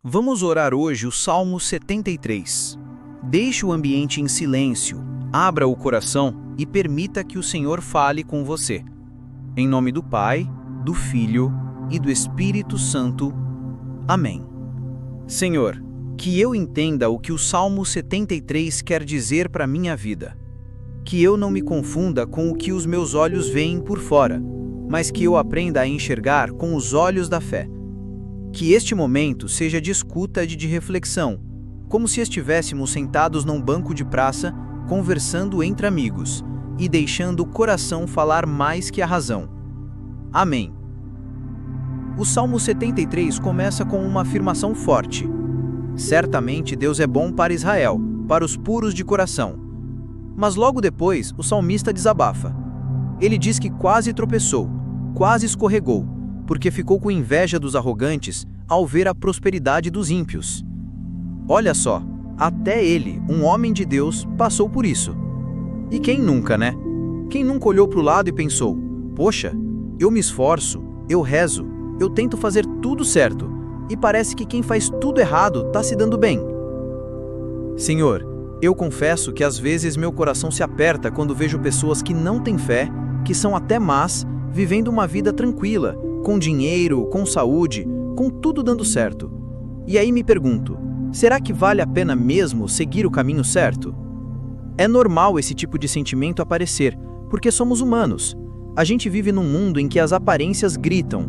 Vamos orar hoje o Salmo 73. Deixe o ambiente em silêncio, abra o coração e permita que o Senhor fale com você. Em nome do Pai, do Filho e do Espírito Santo. Amém. Senhor, que eu entenda o que o Salmo 73 quer dizer para minha vida. Que eu não me confunda com o que os meus olhos veem por fora, mas que eu aprenda a enxergar com os olhos da fé. Que este momento seja de escuta e de reflexão, como se estivéssemos sentados num banco de praça, conversando entre amigos e deixando o coração falar mais que a razão. Amém. O Salmo 73 começa com uma afirmação forte. Certamente Deus é bom para Israel, para os puros de coração. Mas logo depois, o salmista desabafa. Ele diz que quase tropeçou, quase escorregou, porque ficou com inveja dos arrogantes ao ver a prosperidade dos ímpios. Olha só, até ele, um homem de Deus, passou por isso. E quem nunca, né? Quem nunca olhou para o lado e pensou: poxa, eu me esforço, eu rezo, eu tento fazer tudo certo, e parece que quem faz tudo errado está se dando bem. Senhor, eu confesso que às vezes meu coração se aperta quando vejo pessoas que não têm fé, que são até más, vivendo uma vida tranquila, com dinheiro, com saúde, com tudo dando certo. E aí me pergunto, será que vale a pena mesmo seguir o caminho certo? É normal esse tipo de sentimento aparecer, porque somos humanos. A gente vive num mundo em que as aparências gritam.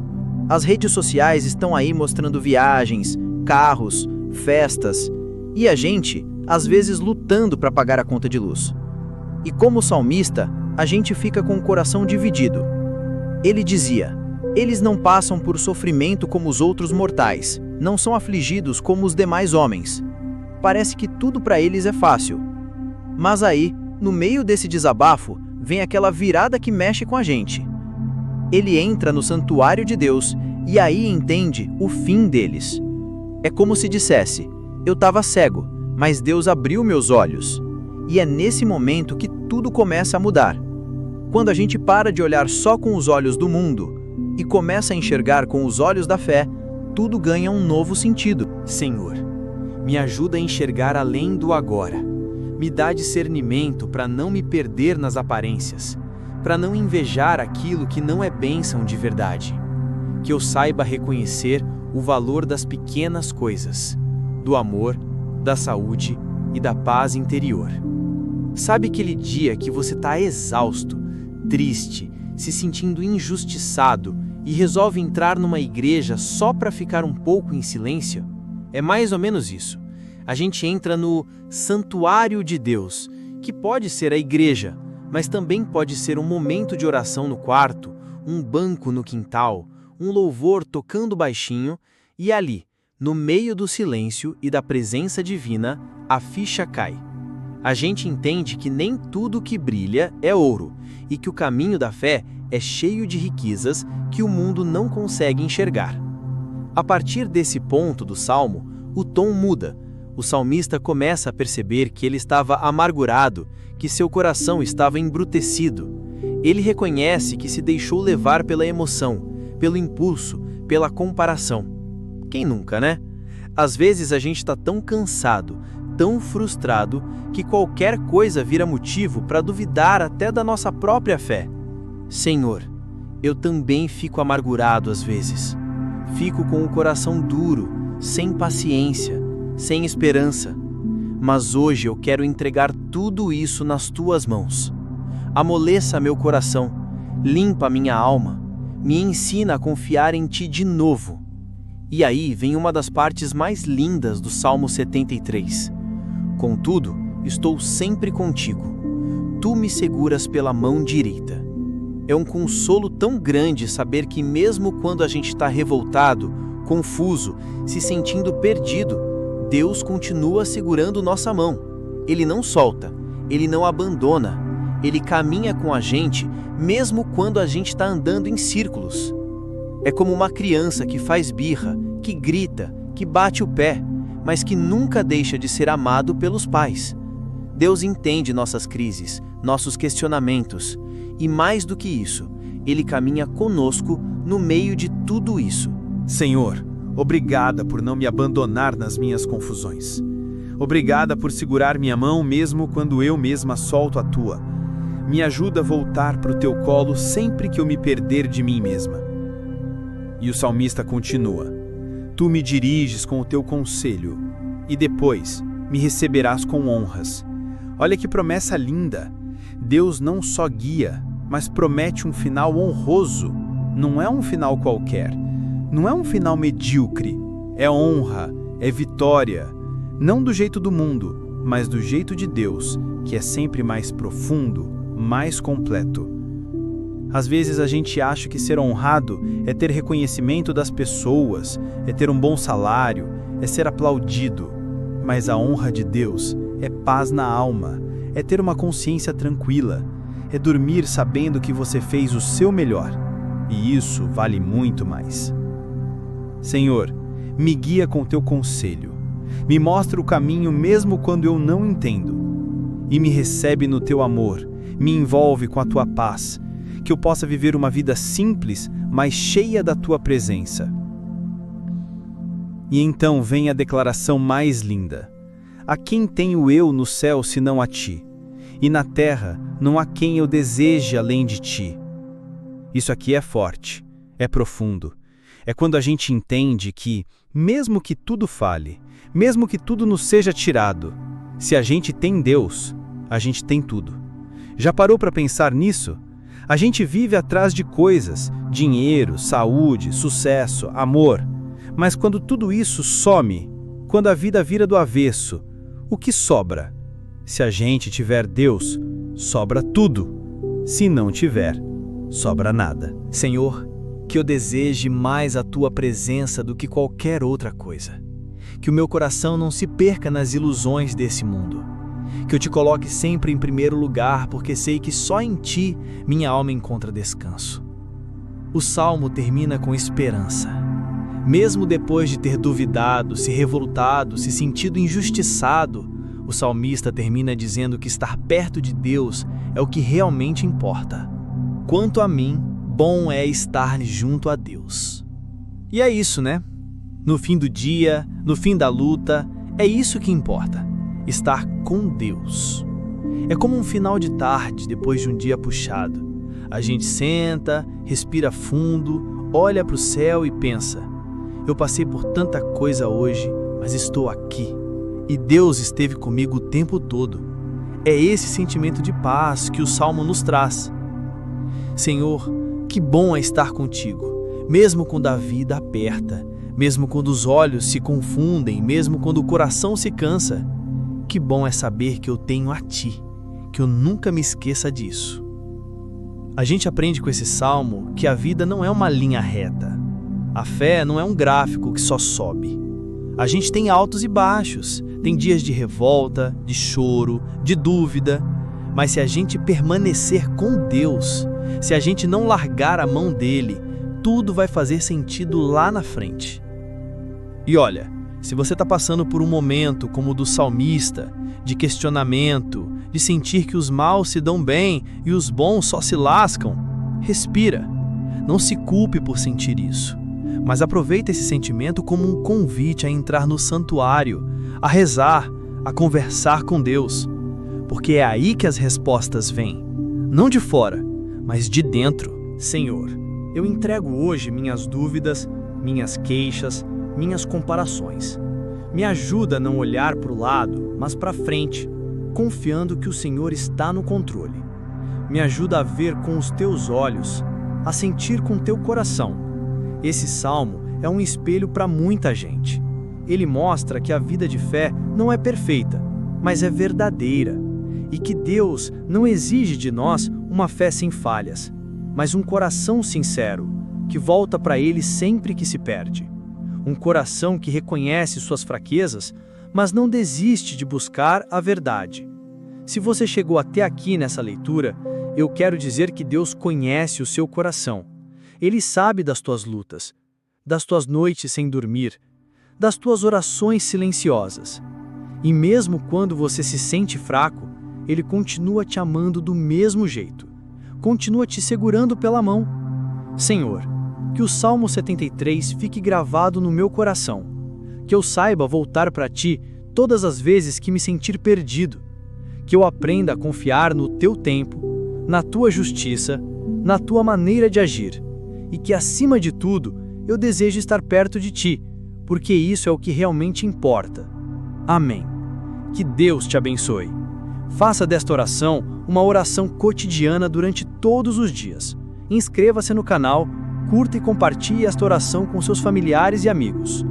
As redes sociais estão aí mostrando viagens, carros, festas, e a gente, às vezes, lutando para pagar a conta de luz. E como salmista, a gente fica com o coração dividido. Ele dizia: eles não passam por sofrimento como os outros mortais, não são afligidos como os demais homens. Parece que tudo para eles é fácil. Mas aí, no meio desse desabafo, vem aquela virada que mexe com a gente. Ele entra no santuário de Deus e aí entende o fim deles. É como se dissesse: eu estava cego, mas Deus abriu meus olhos. E é nesse momento que tudo começa a mudar. Quando a gente para de olhar só com os olhos do mundo e começa a enxergar com os olhos da fé, tudo ganha um novo sentido. Senhor, me ajuda a enxergar além do agora. Me dá discernimento para não me perder nas aparências, para não invejar aquilo que não é bênção de verdade. Que eu saiba reconhecer o valor das pequenas coisas, do amor, da saúde e da paz interior. Sabe aquele dia que você está exausto, triste, se sentindo injustiçado e resolve entrar numa igreja só para ficar um pouco em silêncio? É mais ou menos isso. A gente entra no santuário de Deus, que pode ser a igreja, mas também pode ser um momento de oração no quarto, um banco no quintal, um louvor tocando baixinho, e ali, no meio do silêncio e da presença divina, a ficha cai. A gente entende que nem tudo que brilha é ouro, e que o caminho da fé é cheio de riquezas que o mundo não consegue enxergar. A partir desse ponto do salmo, o tom muda. O salmista começa a perceber que ele estava amargurado, que seu coração estava embrutecido. Ele reconhece que se deixou levar pela emoção, pelo impulso, pela comparação. Quem nunca, né? Às vezes a gente está tão cansado, tão frustrado, que qualquer coisa vira motivo para duvidar até da nossa própria fé. Senhor, eu também fico amargurado às vezes. Fico com o coração duro, sem paciência, sem esperança. Mas hoje eu quero entregar tudo isso nas tuas mãos. Amoleça meu coração, limpa minha alma, me ensina a confiar em ti de novo. E aí vem uma das partes mais lindas do Salmo 73. Contudo, estou sempre contigo. Tu me seguras pela mão direita. É um consolo tão grande saber que mesmo quando a gente está revoltado, confuso, se sentindo perdido, Deus continua segurando nossa mão. Ele não solta, Ele não abandona, Ele caminha com a gente mesmo quando a gente está andando em círculos. É como uma criança que faz birra, que grita, que bate o pé, mas que nunca deixa de ser amado pelos pais. Deus entende nossas crises, nossos questionamentos, e mais do que isso, Ele caminha conosco no meio de tudo isso. Senhor, Obrigada por não me abandonar nas minhas confusões. Obrigada por segurar minha mão mesmo quando eu mesma solto a tua. Me ajuda a voltar para o teu colo sempre que eu me perder de mim mesma. E o salmista continua: Tu me diriges com o teu conselho, e depois me receberás com honras. Olha que promessa linda! Deus não só guia, mas promete um final honroso. Não é um final qualquer. Não é um final medíocre. É honra, é vitória. Não do jeito do mundo, mas do jeito de Deus, que é sempre mais profundo, mais completo. Às vezes a gente acha que ser honrado é ter reconhecimento das pessoas, é ter um bom salário, é ser aplaudido. Mas a honra de Deus é paz na alma, é ter uma consciência tranquila, é dormir sabendo que você fez o seu melhor. E isso vale muito mais. Senhor, me guia com teu conselho. Me mostra o caminho mesmo quando eu não entendo. E me recebe no teu amor, me envolve com a tua paz, que eu possa viver uma vida simples, mas cheia da tua presença. E então vem a declaração mais linda: A quem tenho eu no céu senão a ti? E na terra não há quem eu deseje além de ti. Isso aqui é forte, é profundo. É quando a gente entende que, mesmo que tudo fale, mesmo que tudo nos seja tirado, se a gente tem Deus, a gente tem tudo. Já parou para pensar nisso? A gente vive atrás de coisas, dinheiro, saúde, sucesso, amor. Mas quando tudo isso some, quando a vida vira do avesso, o que sobra? Se a gente tiver Deus, sobra tudo. Se não tiver, sobra nada. Senhor, que eu deseje mais a tua presença do que qualquer outra coisa. Que o meu coração não se perca nas ilusões desse mundo. Que eu te coloque sempre em primeiro lugar, porque sei que só em ti minha alma encontra descanso. O salmo termina com esperança. Mesmo depois de ter duvidado, se revoltado, se sentido injustiçado, o salmista termina dizendo que estar perto de Deus é o que realmente importa. Quanto a mim, bom é estar junto a Deus. E é isso, né? No fim do dia, no fim da luta, é isso que importa. Estar com Deus. É como um final de tarde depois de um dia puxado. A gente senta, respira fundo, olha para o céu e pensa: eu passei por tanta coisa hoje, mas estou aqui. E Deus esteve comigo o tempo todo. É esse sentimento de paz que o Salmo nos traz. Senhor, que bom é estar contigo, mesmo quando a vida aperta, mesmo quando os olhos se confundem, mesmo quando o coração se cansa. Que bom é saber que eu tenho a Ti, que eu nunca me esqueça disso. A gente aprende com esse salmo que a vida não é uma linha reta. A fé não é um gráfico que só sobe. A gente tem altos e baixos, tem dias de revolta, de choro, de dúvida. Mas se a gente permanecer com Deus, se a gente não largar a mão dele, tudo vai fazer sentido lá na frente. E olha, se você está passando por um momento como o do salmista, de questionamento, de sentir que os maus se dão bem e os bons só se lascam, respira. Não se culpe por sentir isso, mas aproveita esse sentimento como um convite a entrar no santuário, a rezar, a conversar com Deus, porque é aí que as respostas vêm, não de fora, mas de dentro. Senhor, eu entrego hoje minhas dúvidas, minhas queixas, minhas comparações. Me ajuda a não olhar para o lado, mas para frente, confiando que o Senhor está no controle. Me ajuda a ver com os teus olhos, a sentir com teu coração. Esse salmo é um espelho para muita gente. Ele mostra que a vida de fé não é perfeita, mas é verdadeira, e que Deus não exige de nós uma fé sem falhas, mas um coração sincero, que volta para Ele sempre que se perde. Um coração que reconhece suas fraquezas, mas não desiste de buscar a verdade. Se você chegou até aqui nessa leitura, eu quero dizer que Deus conhece o seu coração. Ele sabe das tuas lutas, das tuas noites sem dormir, das tuas orações silenciosas. E mesmo quando você se sente fraco, Ele continua te amando do mesmo jeito. Continua te segurando pela mão. Senhor, Que o Salmo 73 fique gravado no meu coração. Que eu saiba voltar para Ti todas as vezes que me sentir perdido. Que eu aprenda a confiar no Teu tempo, na Tua justiça, na Tua maneira de agir. E que, acima de tudo, eu deseje estar perto de Ti, porque isso é o que realmente importa. Amém. Que Deus te abençoe. Faça desta oração uma oração cotidiana durante todos os dias. Inscreva-se no canal, curta e compartilhe esta oração com seus familiares e amigos.